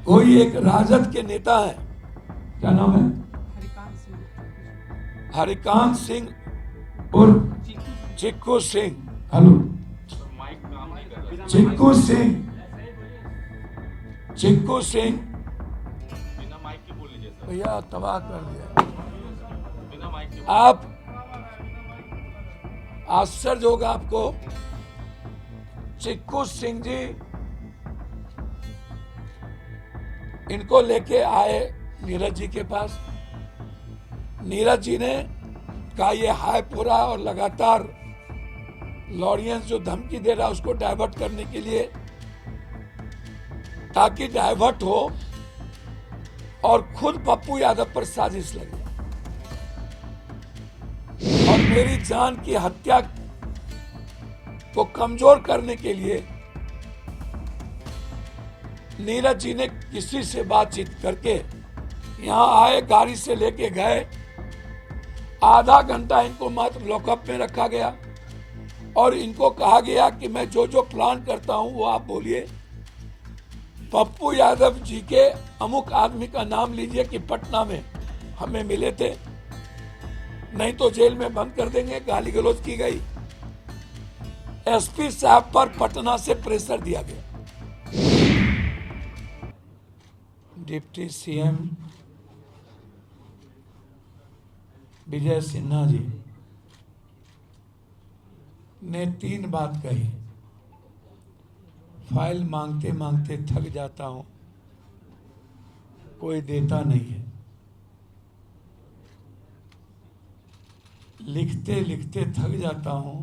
कोई एक राजद के नेता है, क्या नाम है? हरिकांत सिंह उर्फ चिक्कू सिंह। हेलो, चिक्कू सिंह, चिक्कू सिंह भैया तबाह कर दिया। आप आश्चर्य होगा आपको, चिक्कू सिंह जी इनको लेके आए नीरज जी के पास। नीरज जी ने कहा ये हाय पूरा और लगातार लॉरेंस जो धमकी दे रहा है उसको डाइवर्ट करने के लिए, ताकि डाइवर्ट हो और खुद पप्पू यादव पर साजिश लगे और मेरी जान की हत्या को कमजोर करने के लिए नीरज जी ने किसी से बातचीत करके यहां आए, गाड़ी से लेके गए। आधा घंटा इनको मात्र लॉकअप में रखा गया और इनको कहा गया कि मैं जो जो प्लान करता हूं वो आप बोलिए। पप्पू यादव जी के अमुक आदमी का नाम लीजिए कि पटना में हमें मिले थे, नहीं तो जेल में बंद कर देंगे। गाली गलौज की गई। एसपी साहब पर पटना से प्रेशर दिया गया। डिप्टी सीएम विजय सिन्हा जी ने 3 बात कही। फाइल मांगते मांगते थक जाता हूं, कोई देता नहीं है। लिखते लिखते थक जाता हूं,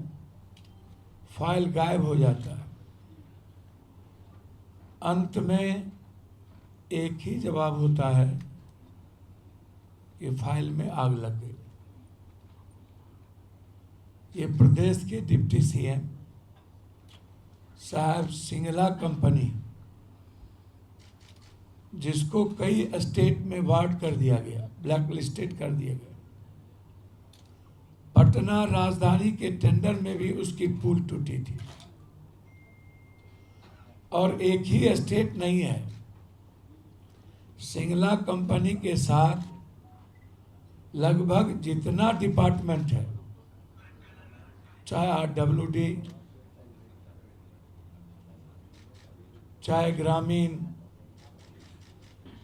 फाइल गायब हो जाता है। अंत में एक ही जवाब होता है कि फाइल में आग लग गई। ये प्रदेश के डिप्टी सीएम साहब सिंगला कंपनी, जिसको कई स्टेट में वार्ड कर दिया गया, ब्लैक लिस्टेड कर दिया गया। पटना राजधानी के टेंडर में भी उसकी पुल टूटी थी। और एक ही स्टेट नहीं है, सिंगला कंपनी के साथ लगभग जितना डिपार्टमेंट है, चाहे आरडब्ल्यूडी, चाहे ग्रामीण,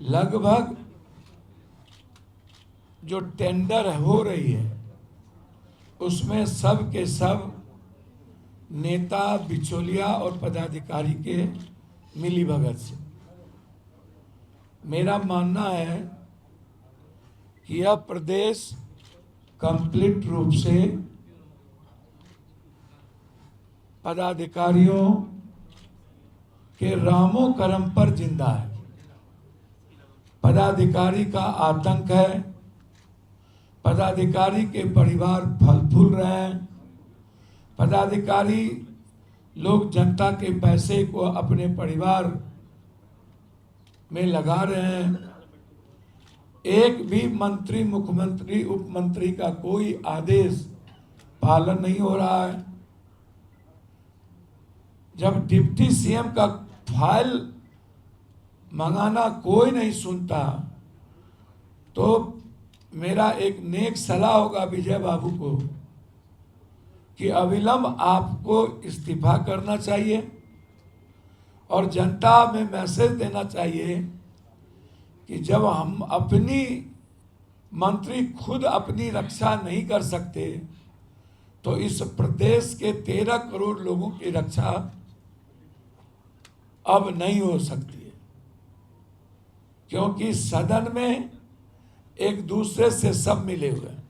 लगभग जो टेंडर हो रही है उसमें सब के सब नेता, बिचौलिया और पदाधिकारी के मिलीभगत से। मेरा मानना है कि यह प्रदेश कंप्लीट रूप से पदाधिकारियों के रामो कर्म पर जिंदा है। पदाधिकारी का आतंक है, पदाधिकारी के परिवार फल फूल रहे हैं, पदाधिकारी लोग जनता के पैसे को अपने परिवार में लगा रहे हैं। एक भी मंत्री, मुख्यमंत्री, उप मंत्री का कोई आदेश पालन नहीं हो रहा है। जब डिप्टी सीएम का फाइल मंगाना कोई नहीं सुनता, तो मेरा एक नेक सलाह होगा विजय बाबू को कि अविलंब आपको इस्तीफा करना चाहिए और जनता में मैसेज देना चाहिए कि जब हम अपनी मंत्री खुद अपनी रक्षा नहीं कर सकते तो इस प्रदेश के 13 करोड़ लोगों की रक्षा अब नहीं हो सकती है। क्योंकि सदन में एक दूसरे से सब मिले हुए हैं,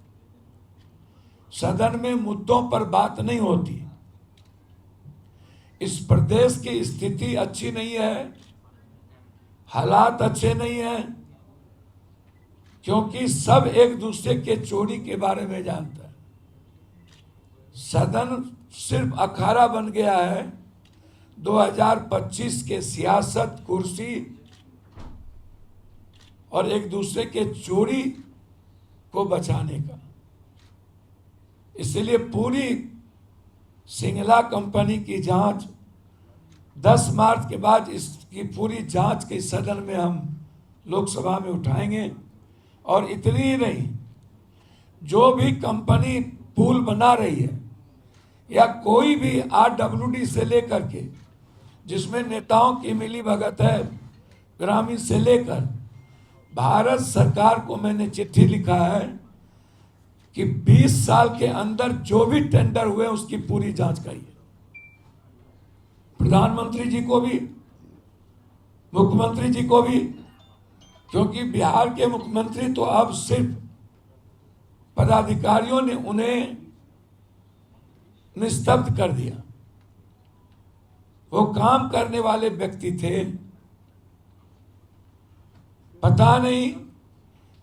सदन में मुद्दों पर बात नहीं होती। इस प्रदेश की स्थिति अच्छी नहीं है, हालात अच्छे नहीं है, क्योंकि सब एक दूसरे के चोरी के बारे में जानता है। सदन सिर्फ अखाड़ा बन गया है 2025 के सियासत, कुर्सी और एक दूसरे के चोरी को बचाने का। इसलिए पूरी सिंगला कंपनी की जांच 10 मार्च के बाद इसकी पूरी जांच के सदन में हम लोकसभा में उठाएंगे। और इतनी ही नहीं, जो भी कंपनी पुल बना रही है या कोई भी RWD से लेकर के, जिसमें नेताओं की मिली भगत है, ग्रामीण से लेकर भारत सरकार को मैंने चिट्ठी लिखा है कि 20 साल के अंदर जो भी टेंडर हुए उसकी पूरी जांच करिए। प्रधानमंत्री जी को भी, मुख्यमंत्री जी को भी, क्योंकि बिहार के मुख्यमंत्री तो अब सिर्फ पदाधिकारियों ने उन्हें निस्तब्ध कर दिया। वो काम करने वाले व्यक्ति थे। पता नहीं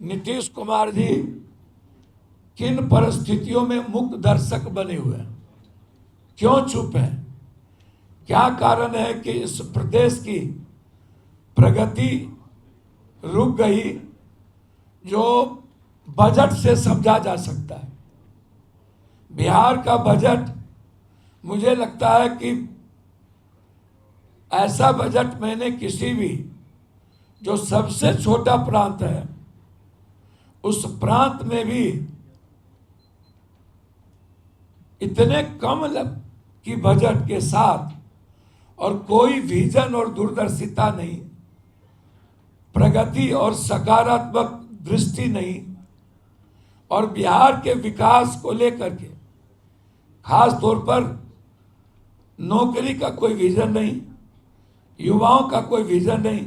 नीतीश कुमार जी किन परिस्थितियों में मुक्त दर्शक बने हुए हैं, क्यों चुप हैं? क्या कारण है कि इस प्रदेश की प्रगति रुक गई, जो बजट से समझा जा सकता है? बिहार का बजट, मुझे लगता है कि ऐसा बजट मैंने किसी भी, जो सबसे छोटा प्रांत है उस प्रांत में भी इतने कम की बजट के साथ और कोई विजन और दूरदर्शिता नहीं, प्रगति और सकारात्मक दृष्टि नहीं, और बिहार के विकास को लेकर के खास तौर पर नौकरी का कोई विजन नहीं, युवाओं का कोई विजन नहीं,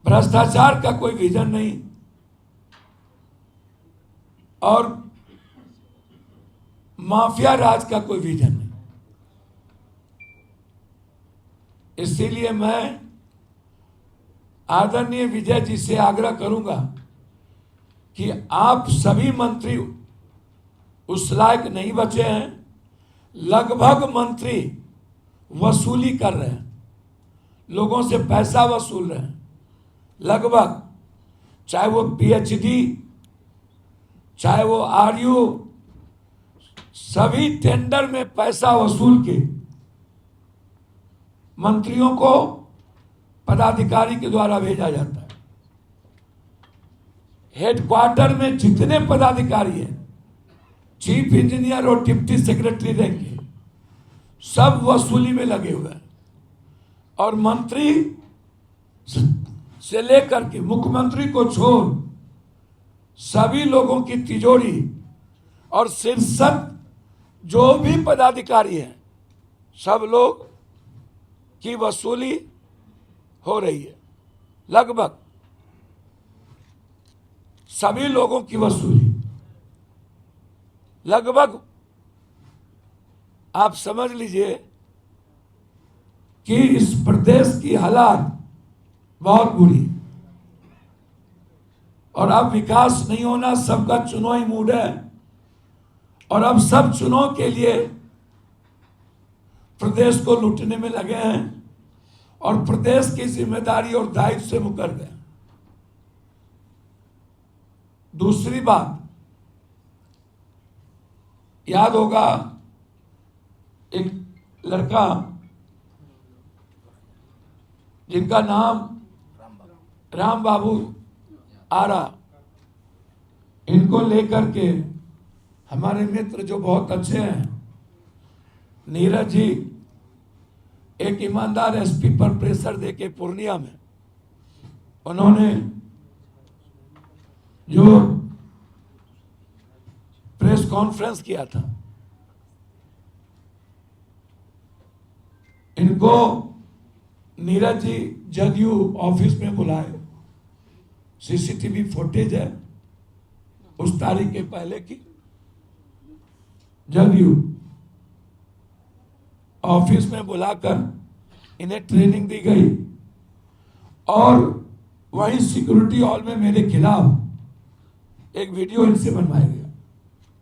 भ्रष्टाचार का कोई विजन नहीं, और माफिया राज का कोई विजन नहीं। इसीलिए मैं आदरणीय विजय जी से आग्रह करूंगा कि आप सभी मंत्री उस लायक नहीं बचे हैं। लगभग मंत्री वसूली कर रहे हैं, लोगों से पैसा वसूल रहे हैं, लगभग, चाहे वो PhD, चाहे वो RU, सभी टेंडर में पैसा वसूल के मंत्रियों को पदाधिकारी के द्वारा भेजा जाता है। हेडक्वार्टर में जितने पदाधिकारी हैं, चीफ इंजीनियर और डिप्टी सेक्रेटरी रैंक के, सब वसूली में लगे हुए हैं। और मंत्री से लेकर के मुख्यमंत्री को छोड़ सभी लोगों की तिजोरी और शीर्षक जो भी पदाधिकारी हैं, सब लोग की वसूली हो रही है। लगभग सभी लोगों की वसूली, लगभग आप समझ लीजिए कि इस प्रदेश की हालात बहुत बुरी, और अब विकास नहीं होना, सबका चुनावी मूड है, और अब सब चुनाव के लिए प्रदेश को लूटने में लगे हैं और प्रदेश की जिम्मेदारी और दायित्व से मुकर गए। दूसरी बात, याद होगा एक लड़का जिनका नाम राम बाबू आरा, इनको लेकर के हमारे मित्र जो बहुत अच्छे हैं, नीरज जी, एक ईमानदार SP पर प्रेशर देके पूर्णिया में उन्होंने जो प्रेस कॉन्फ्रेंस किया था, इनको नीरज जी जदयू ऑफिस में बुलाए। CCTV फुटेज है उस तारीख के पहले की। जदयू ऑफिस में बुलाकर इन्हें ट्रेनिंग दी गई, और वहीं सिक्योरिटी हॉल में मेरे खिलाफ एक वीडियो इनसे बनवाया गया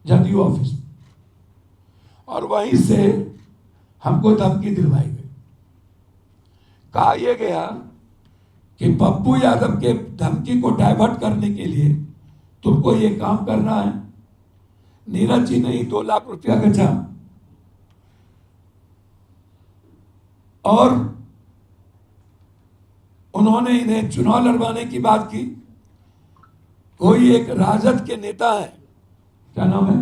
जदयू ऑफिस में, और वहीं से हमको धमकी दिलवाई गई। कहा यह गया कि पप्पू यादव के धमकी को डाइवर्ट करने के लिए तुमको ये काम करना है। नीरज जी ने 2 लाख रुपया गजा, और उन्होंने इन्हें चुनाव लड़वाने की बात की। कोई एक राजद के नेता है, क्या नाम है,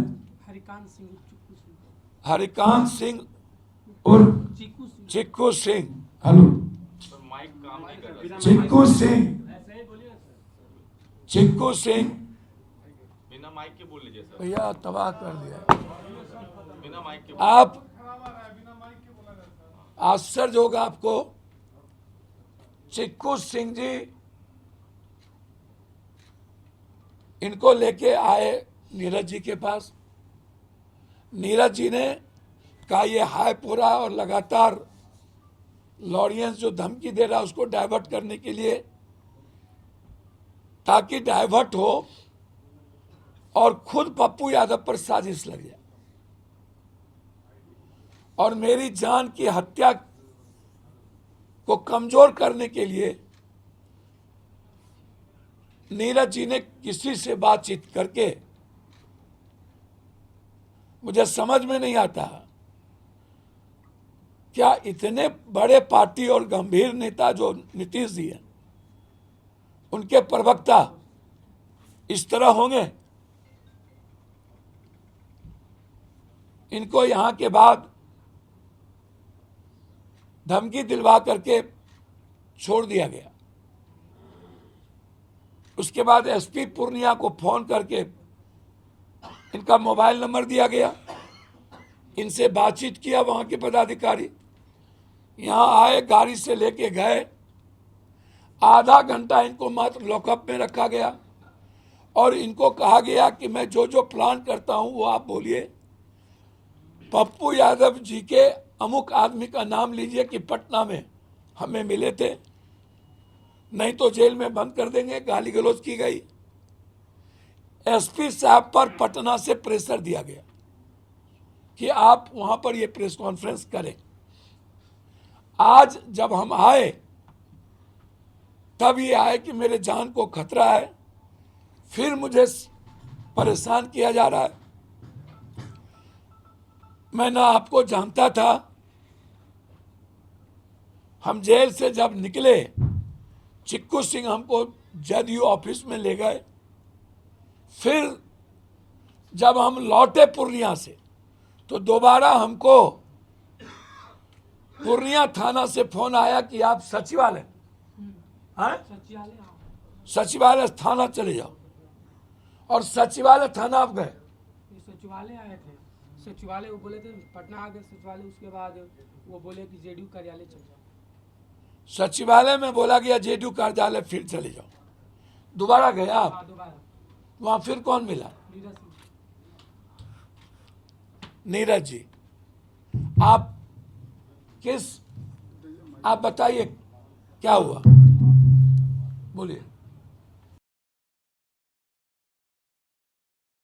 हरिकांत सिंह उर्फ चिक्कू सिंह, हेलो चिक्कू सिंह बिना माइक के बोल लीजिए सर। भैया तबाह कर दिया। बिना माइक के आप आश्चर्य होगा आपको, चिक्कू सिंह जी इनको लेके आए नीरज जी के पास। नीरज जी ने कहा ये हाइप हो रहा है और लगातार लॉरेंस जो धमकी दे रहा है उसको डाइवर्ट करने के लिए, ताकि डाइवर्ट हो और खुद पप्पू यादव पर साजिश लग जाए और मेरी जान की हत्या को कमजोर करने के लिए नीरज जी ने किसी से बातचीत करके, मुझे समझ में नहीं आता क्या इतने बड़े पार्टी और गंभीर नेता जो नीतीश जी हैं उनके प्रवक्ता इस तरह होंगे। इनको यहां के बाद धमकी दिलवा करके छोड़ दिया गया। उसके बाद एसपी पूर्णिया को फोन करके इनका मोबाइल नंबर दिया गया, इनसे बातचीत किया। वहां के पदाधिकारी यहां आए, गाड़ी से लेके गए, आधा घंटा इनको मात्र लॉकअप में रखा गया और इनको कहा गया कि मैं जो जो प्लान करता हूं वो आप बोलिए। पप्पू यादव जी के अमुक आदमी का नाम लीजिए कि पटना में हमें मिले थे, नहीं तो जेल में बंद कर देंगे। गाली गलौज की गई। एसपी साहब पर पटना से प्रेशर दिया गया कि आप वहां पर ये प्रेस कॉन्फ्रेंस करें। आज जब हम आए तब ये आए कि मेरे जान को खतरा है, फिर मुझे परेशान किया जा रहा है। मैं ना आपको जानता था। हम जेल से जब निकले, चिक्कू सिंह हमको जदयू ऑफिस में ले गए। फिर जब हम लौटे पूर्णिया से तो दोबारा हमको पूर्णिया थाना से फोन आया कि आप सचिवालय सचिवालय थाना चले जाओ। और सचिवालय थाना आप गए? सचिवालय आए थे, सचिवालय वो बोले थे पटना आ गए सचिवालय। उसके बाद वो बोले कि जेडीयू कार्यालय चले जाओ। सचिवालय में बोला गया जेडीयू कार्यालय फिर चले जाओ। दोबारा गए आप? दोबारा। वहां फिर कौन मिला? नीरज जी। आप बताइए क्या हुआ, बोलिए।